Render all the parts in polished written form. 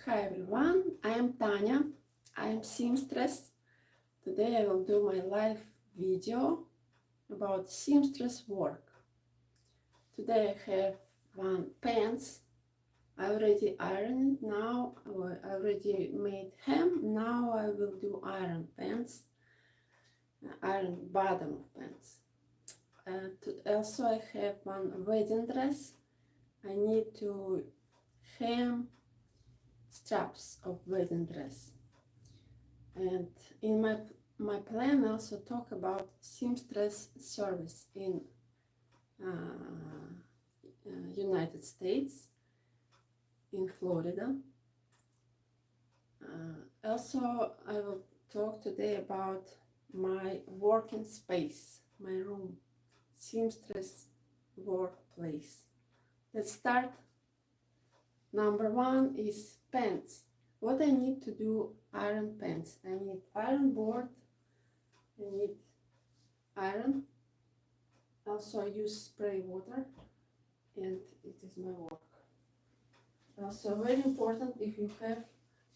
Hi everyone, I am Tanya, I am seamstress. Today I will do my live video about seamstress work. Today I have one pants. I already ironed it now, I already made hem. Now I will do iron pants, iron bottom of pants. Also I have one wedding dress. I need to hem straps of wedding dress, and in my plan I also talk about seamstress service in United States, in Florida. Also I will talk today about my working space, my room, seamstress workplace. Let's start. Number one is pants. What I need to do iron pants. I need iron board, I need iron. Also I use spray water, and it is my work. Also very important if you have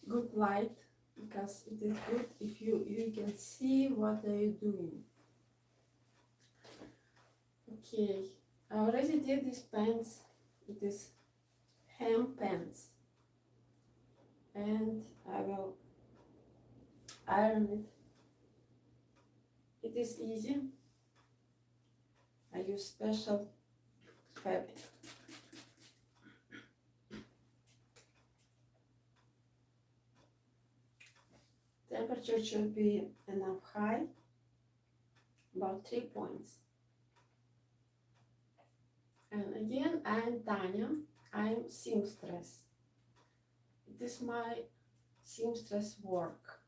good light, because it is good if you can see what are you doing. Okay, I already did these pants. It is hem pants, and I will iron it. It is easy. I use special fabric. Temperature should be enough high, about 3 points. And again, I am Tanya, I am seamstress. It is my seamstress work,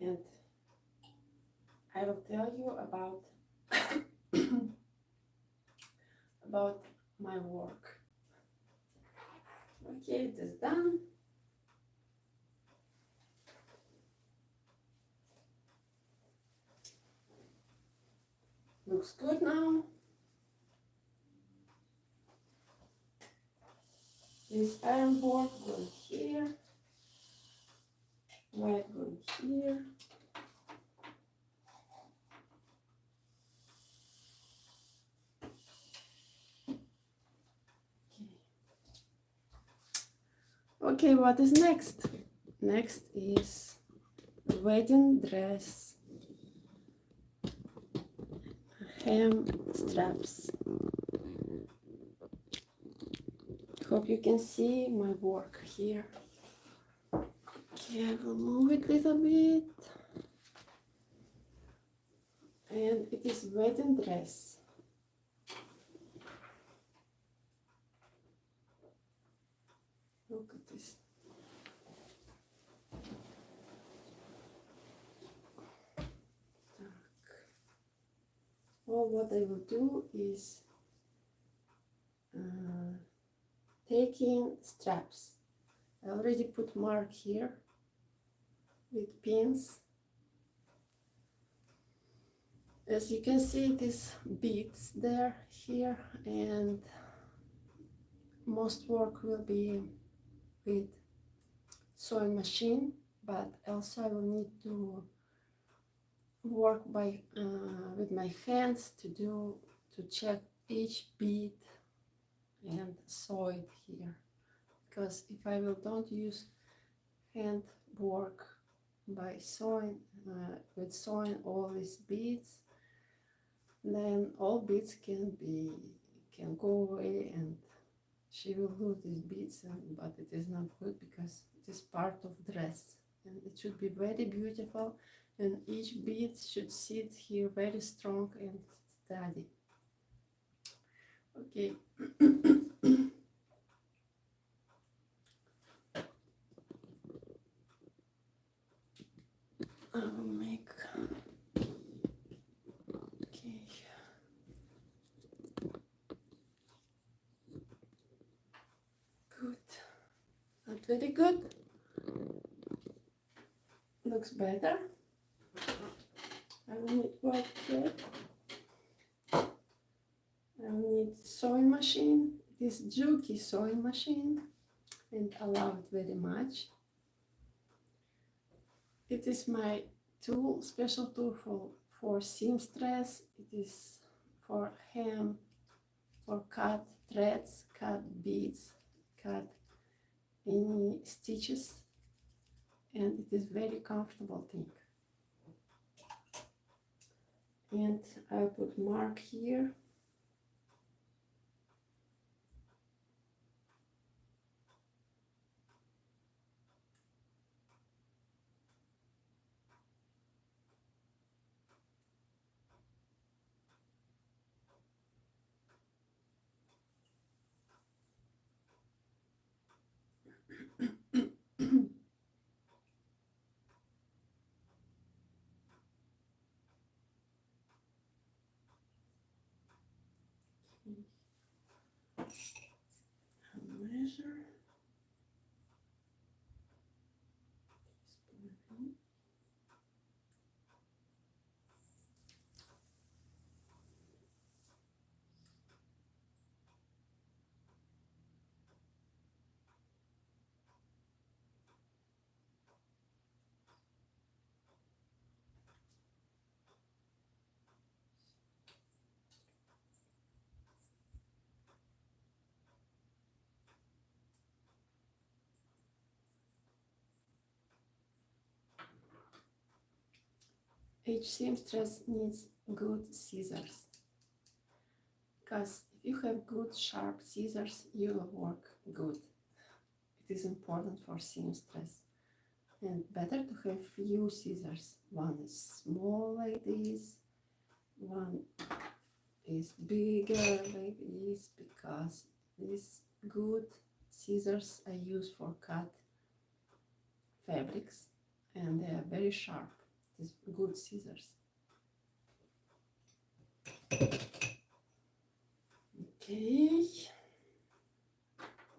and I will tell you about about my work. Okay, it is done. Looks good now. This iron board going here, white going here. Okay, what is next? Next is wedding dress, hem straps. Hope you can see my work here. Okay, I will move it a little bit. And it is wedding dress. Look at this. All what I will do is taking straps. I already put mark here with pins. As you can see, it is beads there, here, and most work will be with sewing machine, but also I will need to work by with my hands to check each bead and sew it here, because if I don't use hand work by sewing with sewing all these beads, then all beads can go away, and she will lose these beads, but it is not good because it is part of dress, and it should be very beautiful, and each bead should sit here very strong and steady. Okay. I will make, okay. Good. Not very good. Looks better. I will need white thread. I will need sewing machine. This Juki sewing machine. and I love it very much. It is my tool, special tool for seamstress. It is for hem, for cut threads, cut beads, cut any stitches, and it is very comfortable thing. And I put mark here. Measure. Each seamstress needs good scissors, because if you have good sharp scissors, you will work good. It is important for seamstress, and better to have few scissors. One is small like this, one is bigger like this, because these good scissors I use for cut fabrics, and they are very sharp. These good scissors. Okay,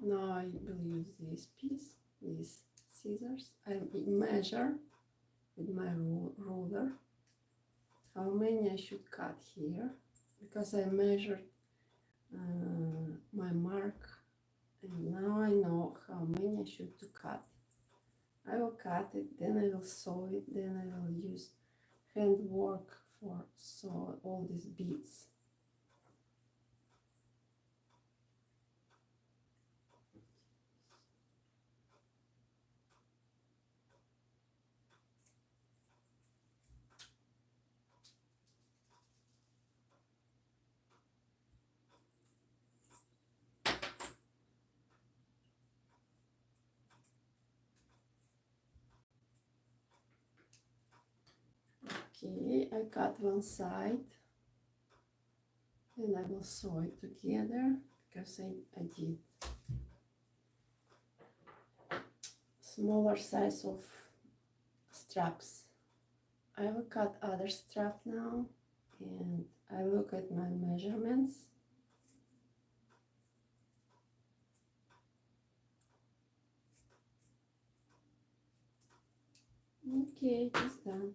now I will use this piece, these scissors. I measure with my ruler how many I should cut here, because I measured my mark, and now I know how many I should to cut. I will cut it, then I will sew it, then I will use hand work for sew all these beads. Okay, I cut one side, and I will sew it together, because I did smaller size of straps. I will cut other strap now, and I look at my measurements. Okay, it's done.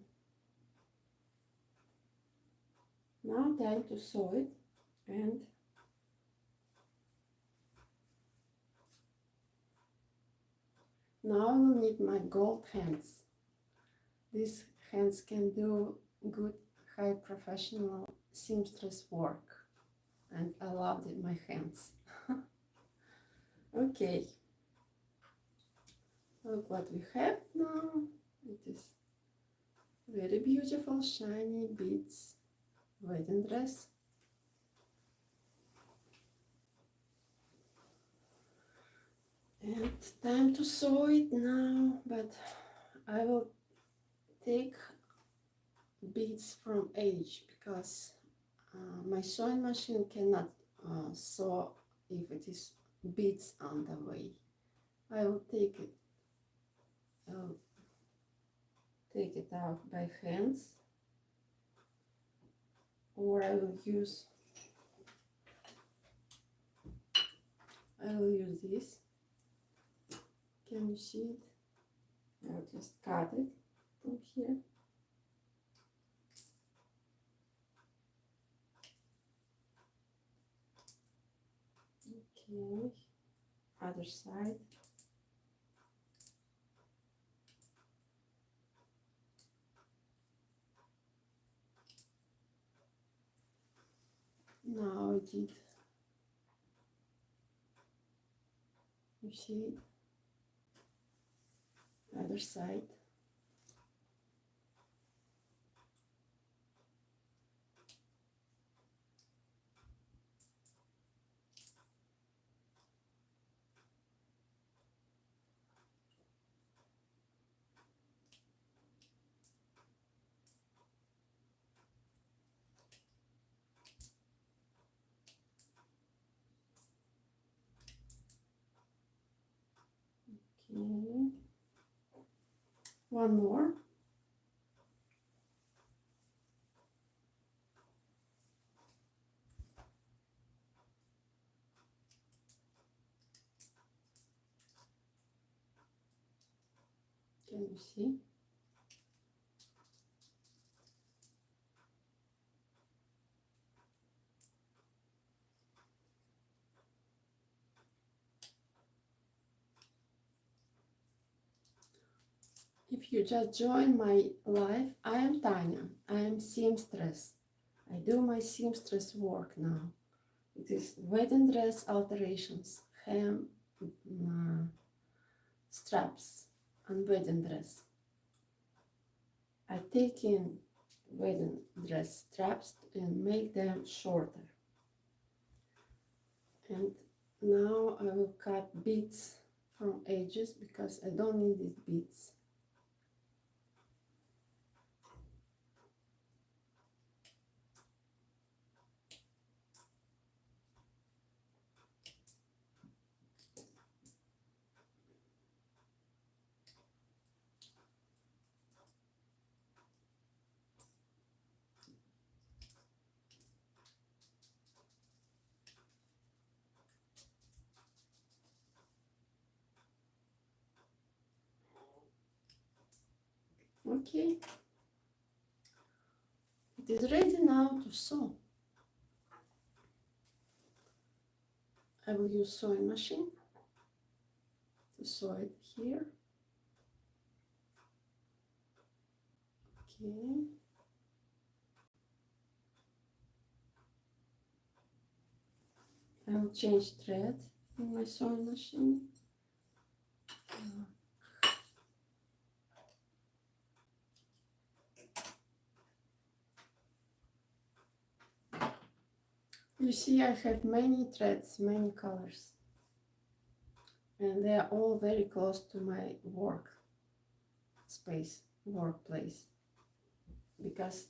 Now time to sew it, and now I will need my gold hands. These hands can do good high professional seamstress work, and I loved it, my hands. Okay, look what we have now. It is very beautiful, shiny beads wedding dress. And time to sew it now, but I will take beads from edge, because my sewing machine cannot sew if it is beads on the way. I will take it out by hands, or I will use this. Can you see it? I'll just cut it from here. Okay, other side. put it. You see it? Other side. Okay. One more. Can you see? If you just join my life, I am Tanya. I am seamstress. I do my seamstress work now. It is wedding dress alterations, hem, straps, and wedding dress. I take in wedding dress straps and make them shorter. And now I will cut beads from edges because I don't need these beads. Okay, it is ready now to sew. I will use sewing machine to sew it here. Okay. I will change thread in my sewing machine. You see, I have many threads, many colors, and they are all very close to my work space, workplace, because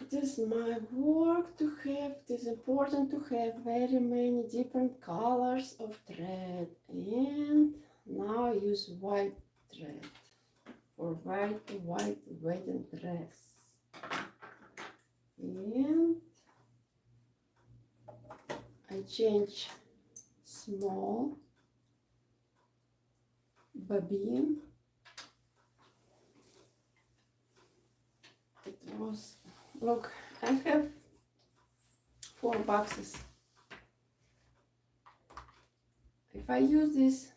it is my work to have, it is important to have very many different colors of thread. And now I use white thread for white wedding dress. And I change small bobbin. It was, look, I have 4 boxes. If I use this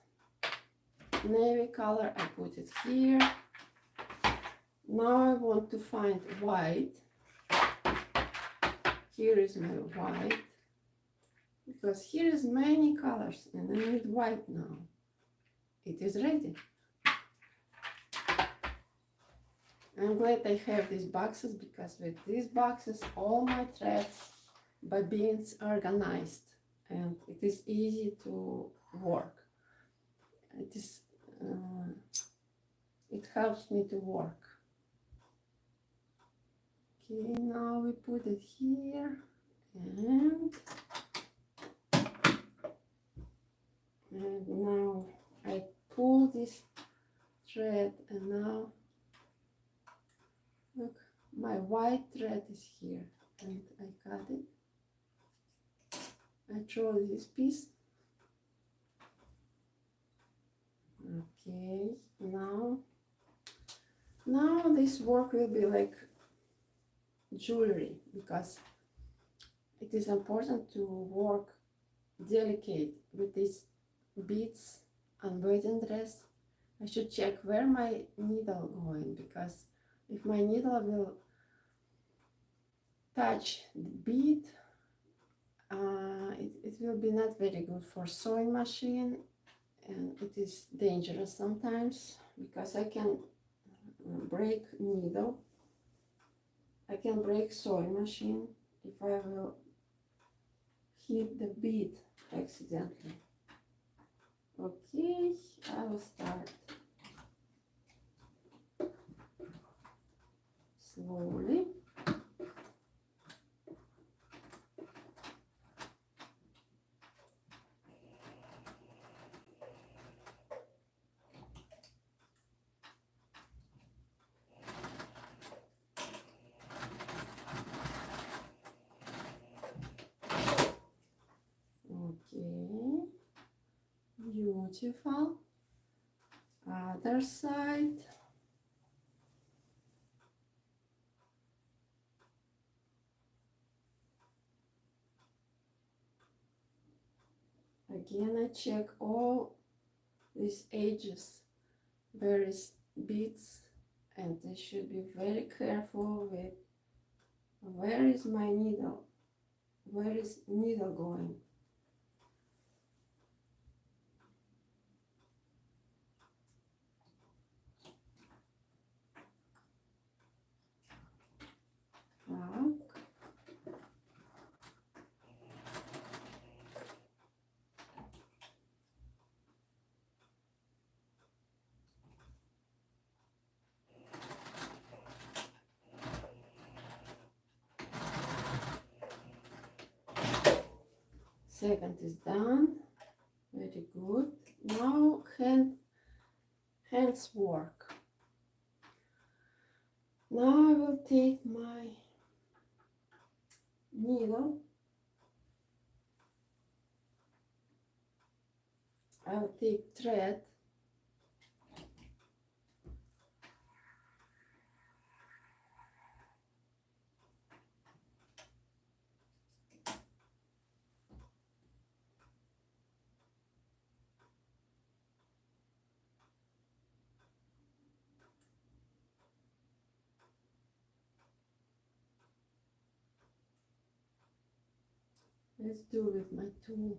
navy color, I put it here. Now I want to find white. Here is my white, because here is many colors and I need white now. It is ready. I'm glad I have these boxes, because with these boxes all my threads, bobbins are organized, and it is easy to work. It is, it helps me to work. Okay, now we put it here, and now I pull this thread, and now look, my white thread is here, and I cut it. I throw this piece. Okay, now this work will be like jewelry, because it is important to work delicate with these beads and wedding dress. I should check where my needle going, because if my needle will touch the bead, it will be not very good for sewing machine, and it is dangerous sometimes because I can break needle. I can break sewing machine if I will hit the bead accidentally. Okay, I will start slowly. Okay, beautiful. Other side. Again, I check all these edges, various beads, and I should be very careful with where is my needle, where is needle going. Second is done, very good. Now hands work. Now I will take my needle. I will take thread. Let's do with my tool.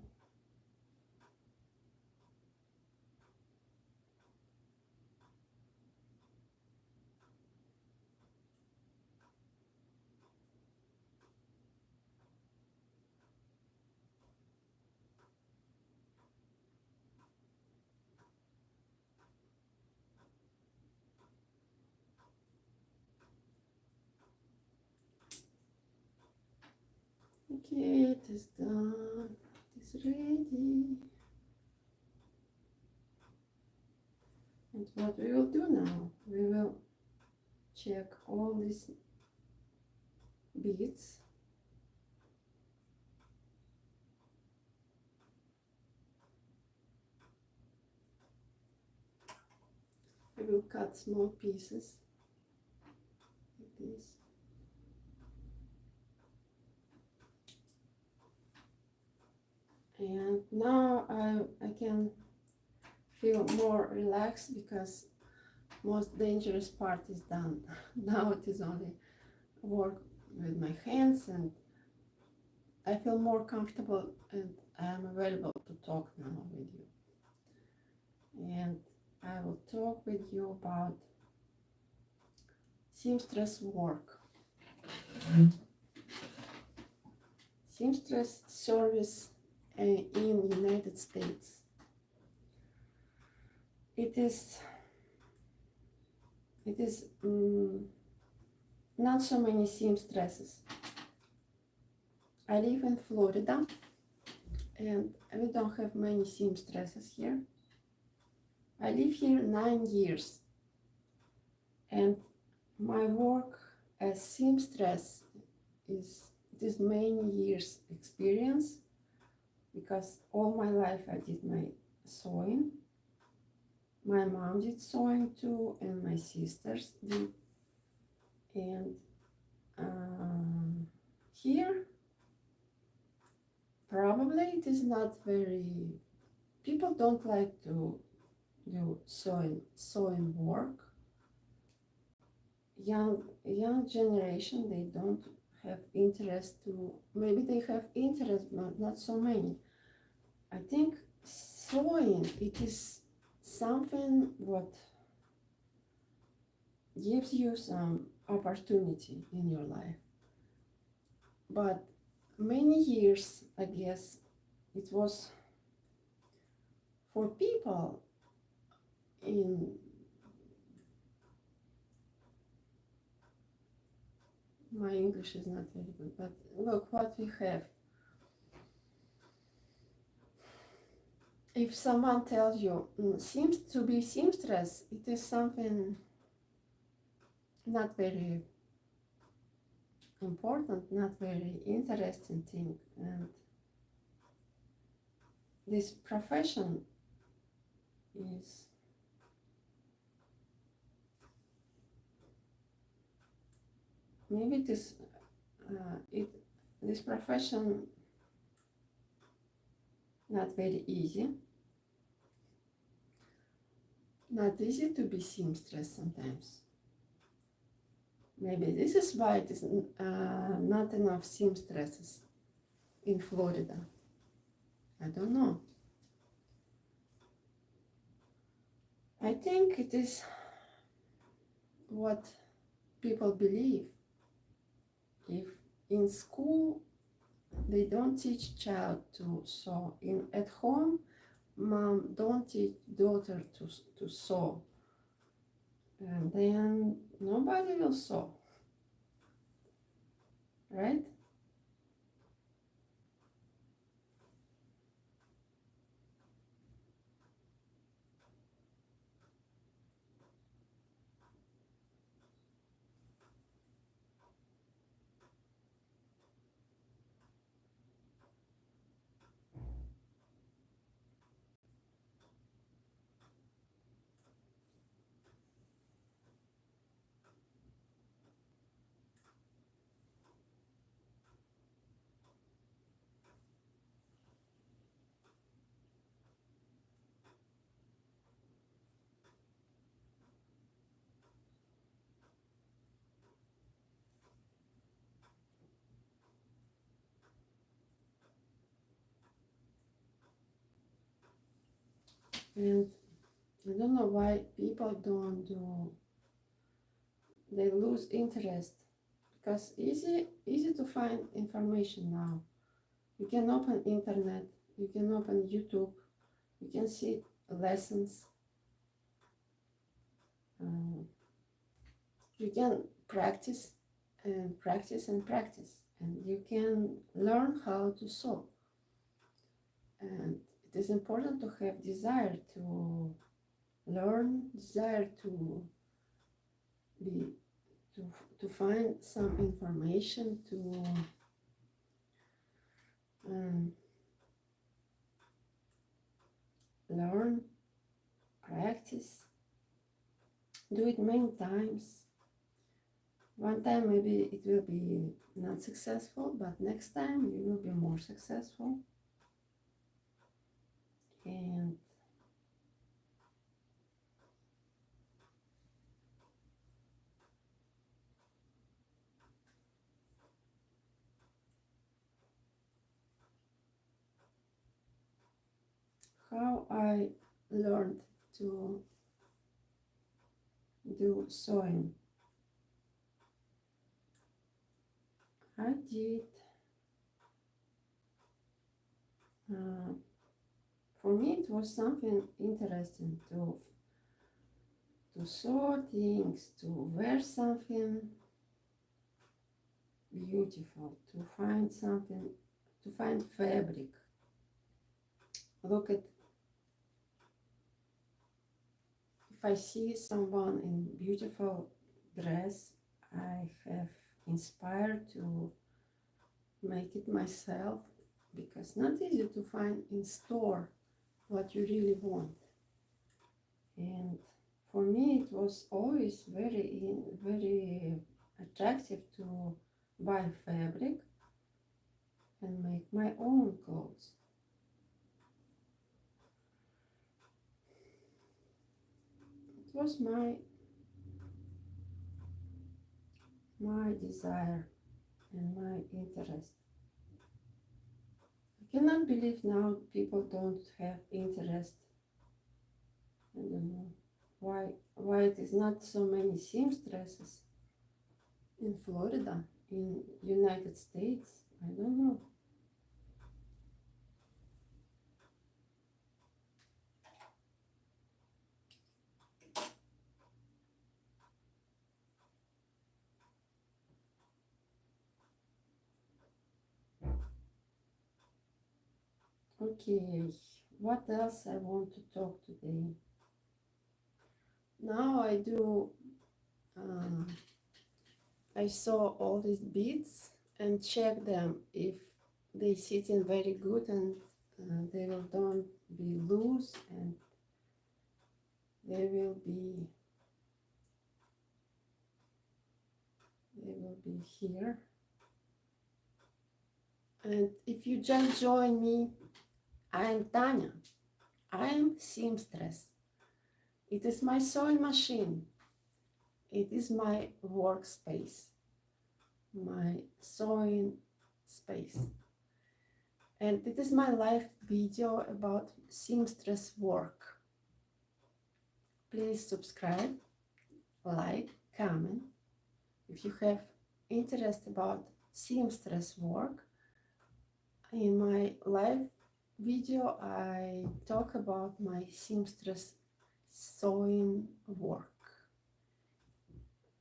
Okay, it is done. It is ready. And what we will do now, we will check all these beads. I will cut small pieces like this. And now I can feel more relaxed because most dangerous part is done. Now it is only work with my hands, and I feel more comfortable, and I am available to talk now with you. And I will talk with you about seamstress work. Seamstress service in United States. It is not so many seamstresses. I live in Florida, and we don't have many seamstresses here. I live here 9 years, and my work as seamstress is many years experience, because all my life I did my sewing. My mom did sewing too, and my sisters did. And here, probably it is not very, people don't like to do sewing work. Young generation, they don't have interest to, maybe they have interest but not so many. I think sewing, it is something what gives you some opportunity in your life. But many years, I guess, it was for people in my English is not very good, but look what we have. If someone tells you seems to be seamstress, it is something not very important, not very interesting thing. And this profession is maybe this this profession not very easy. Not easy to be seamstress sometimes. Maybe this is why it is not enough seamstresses in Florida. I don't know. I think it is what people believe. If in school they don't teach child to sew, at home mom don't teach daughter to sew, and then nobody will sew, right? And I don't know why people don't do, they lose interest, because easy to find information now. You can open internet, you can open YouTube, you can see lessons, you can practice and practice and practice, and you can learn how to sew. And it is important to have desire to learn, desire to be to find some information, to learn, practice, do it many times. One time maybe it will be not successful, but next time you will be more successful. And how I learned to do sewing. I did, for me it was something interesting to sew things, to wear something beautiful, to find something, to find fabric. Look at, if I see someone in beautiful dress, I have inspired to make it myself, because not easy to find in store what you really want. And for me it was always very attractive to buy fabric and make my own clothes. It was my desire, and my interest. I cannot believe now people don't have interest. I don't know why it is not so many seamstresses in Florida, in United States. I don't know. Okay, what else I want to talk today? Now I saw all these beads and check them if they sit in very good and they will don't be loose and they will be here. And if you just join me, I am Tanya. I am seamstress. It is my sewing machine. It is my workspace, my sewing space. And it is my live video about seamstress work. Please subscribe, like, comment. If you have interest about seamstress work, in my live video I talk about my seamstress sewing work.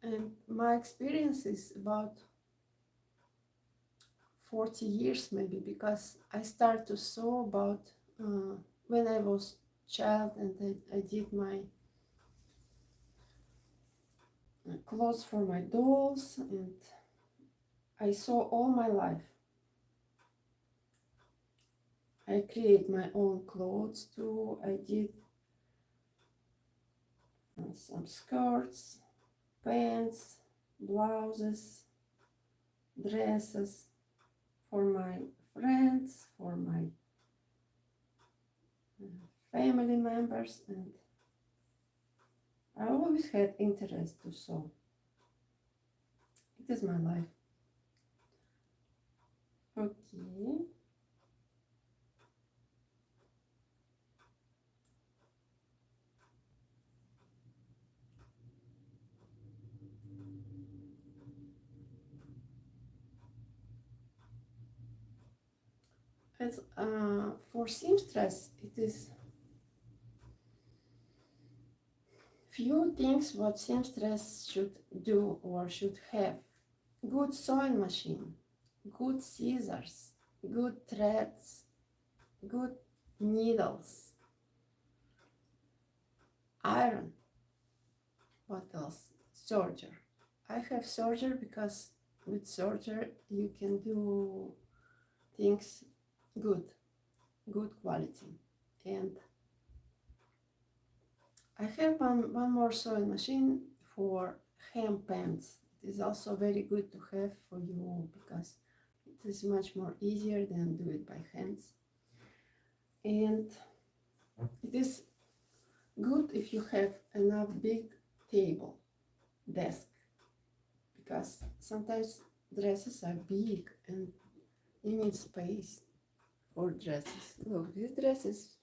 And my experience is about 40 years maybe, because I started to sew about when I was child, and I did my clothes for my dolls, and I sew all my life. I create my own clothes too. I did some skirts, pants, blouses, dresses for my friends, for my family members, and I always had interest to sew. It is my life. Okay. As for seamstress, it is few things what seamstress should do or should have. Good sewing machine, good scissors, good threads, good needles, iron. What else? Serger. I have serger because with serger you can do things good quality. And I have one more sewing machine for hem pants. It is also very good to have for you because it is much more easier than do it by hands. And it is good if you have enough big table, desk, because sometimes dresses are big and you need space for dresses. Look, this dress is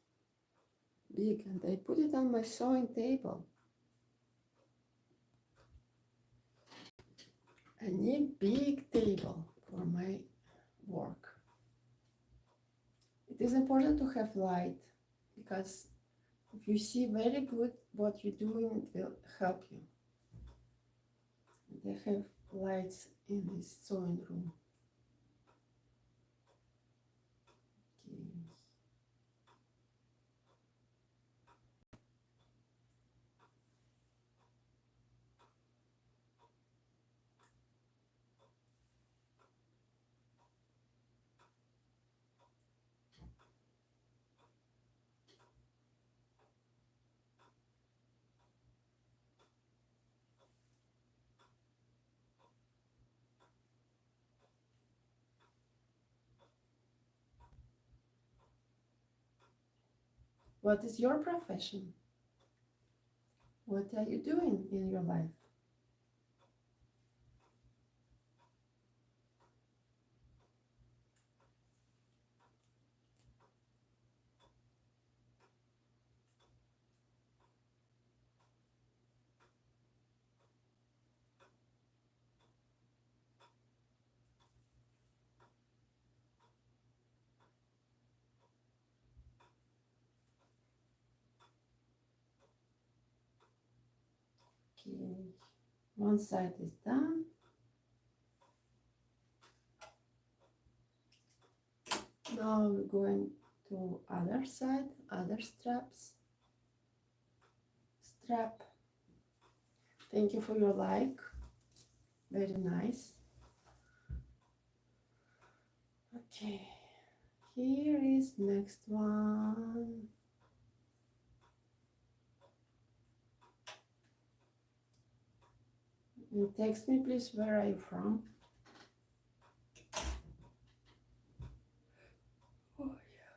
big and I put it on my sewing table. I need big table for my work. It is important to have light, because if you see very good what you're doing, it will help you. They have lights in this sewing room. Okay. What is your profession? What are you doing in your life? Okay, one side is done. Now we're going to other side, other straps. Strap. Thank you for your like. Very nice. Okay, here is next one. And text me please, where are you from? Oh, yeah.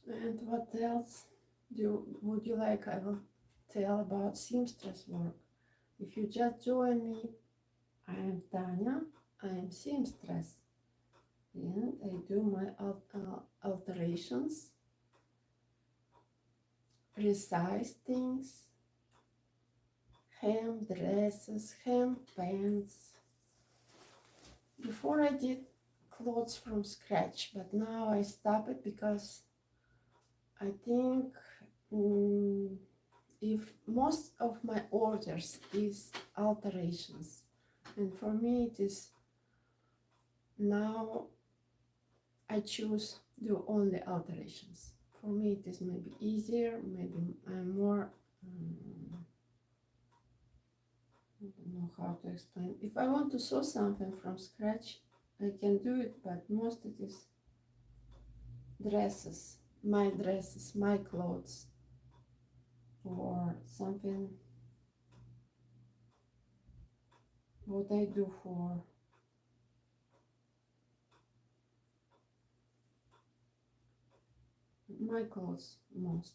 And what else would you like I will tell about seamstress work? If you just join me, I am Tanya, I am seamstress, and I do my alterations, resize things, hem dresses, hem pants. Before I did clothes from scratch, but now I stop it because I think if most of my orders is alterations, and for me it is now I choose do only alterations. For me it is maybe easier, maybe I'm more I don't know how to explain. If I want to sew something from scratch, I can do it, but most it is dresses, my clothes, or something what I do for my clothes most.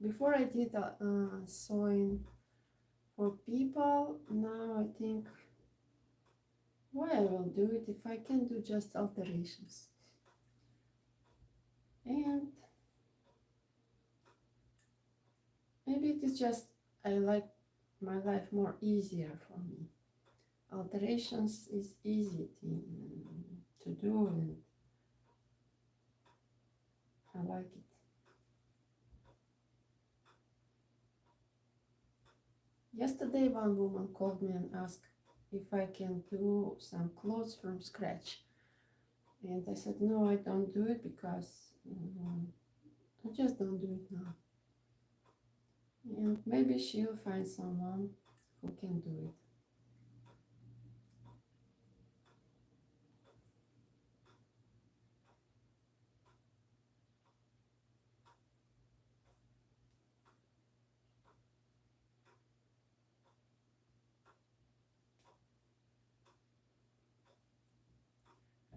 Before I did sewing for people, now I think why I will do it if I can do just alterations. And maybe it is just I like my life more easier for me. Alterations is easy to do, and I like it. Yesterday one woman called me and asked if I can do some clothes from scratch, and I said no, I don't do it because I just don't do it now, and maybe she'll find someone who can do it.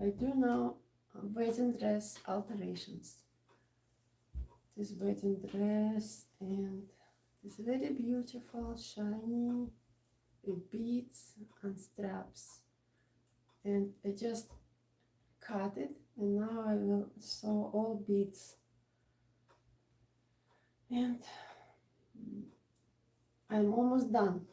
I do now wedding dress alterations. This wedding dress, and it's very beautiful, shiny, with beads and straps. And I just cut it, and now I will sew all beads. And I'm almost done.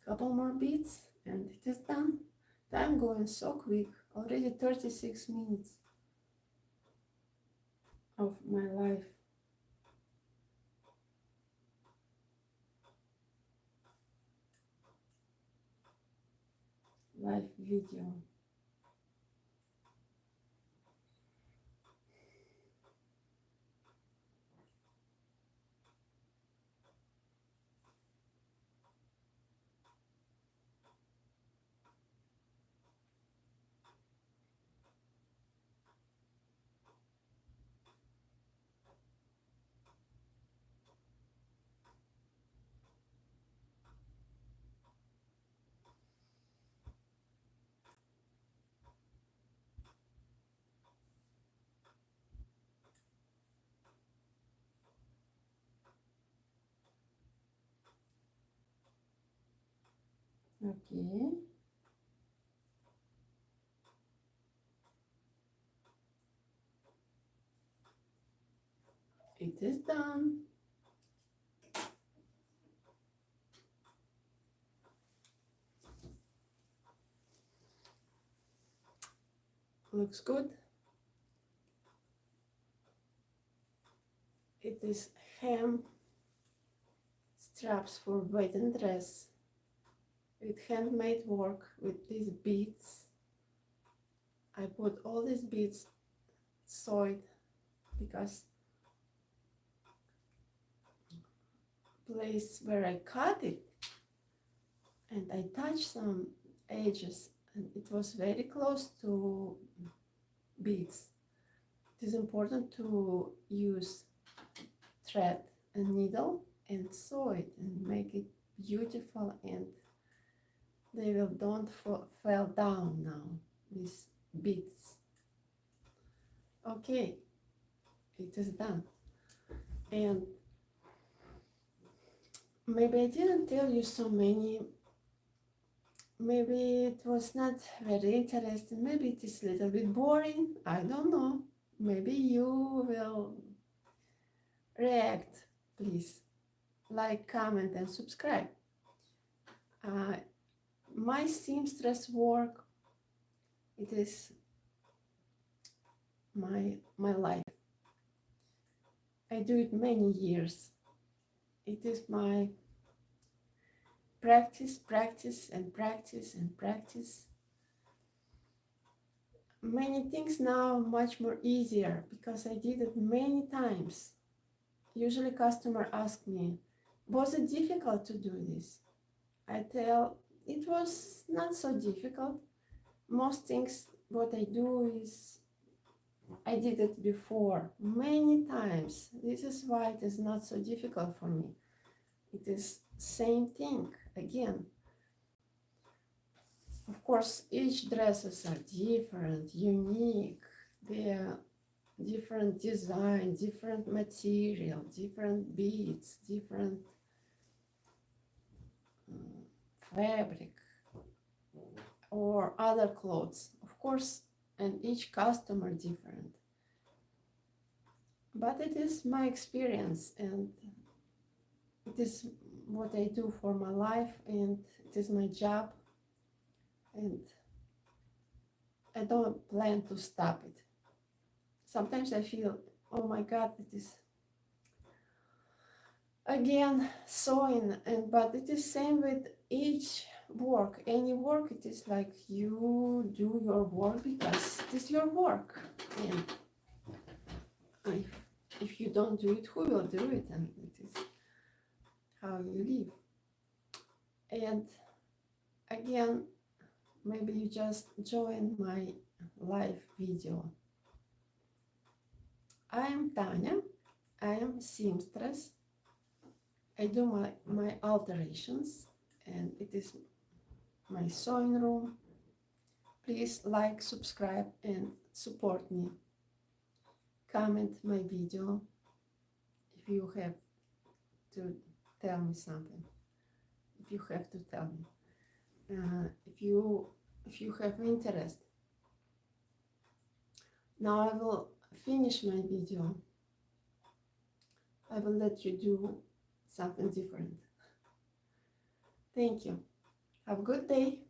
Couple more beats and it is done. Time going so quick, already 36 minutes of my life. Live video. Okay. It is done. Looks good. It is hem straps for wedding dress with handmade work with these beads. I put all these beads sewed because place where I cut it and I touched some edges and it was very close to beads. It is important to use thread and needle and sew it and make it beautiful, and they will don't fall down now, these beads. Okay, it is done. And maybe I didn't tell you so many, maybe it was not very interesting, maybe it is a little bit boring, I don't know. Maybe you will react. Please like, comment and subscribe. My seamstress work, it is my life. I do it many years. It is my practice and practice and practice. Many things now much more easier because I did it many times. Usually customer ask me, was it difficult to do this? I tell, it was not so difficult. Most things what I do is, I did it before many times. This is why it is not so difficult for me. It is same thing again. Of course, each dresses are different, unique. They are different design, different material, different beads, different fabric or other clothes, of course, and each customer different. But it is my experience and it is what I do for my life and it is my job, and I don't plan to stop it. Sometimes I feel, oh my God, it is again sewing, but it is same with each work. Any work, it is like you do your work because it is your work, and if you don't do it, who will do it? And it is how you live. And again, maybe you just join my live video. I am Tanya, I am seamstress. I do my alterations and it is my sewing room. Please like, subscribe and support me. Comment my video if you have to tell me something. If you have to tell me. If you have interest. Now I will finish my video. I will let you do something different. Thank you. Have a good day.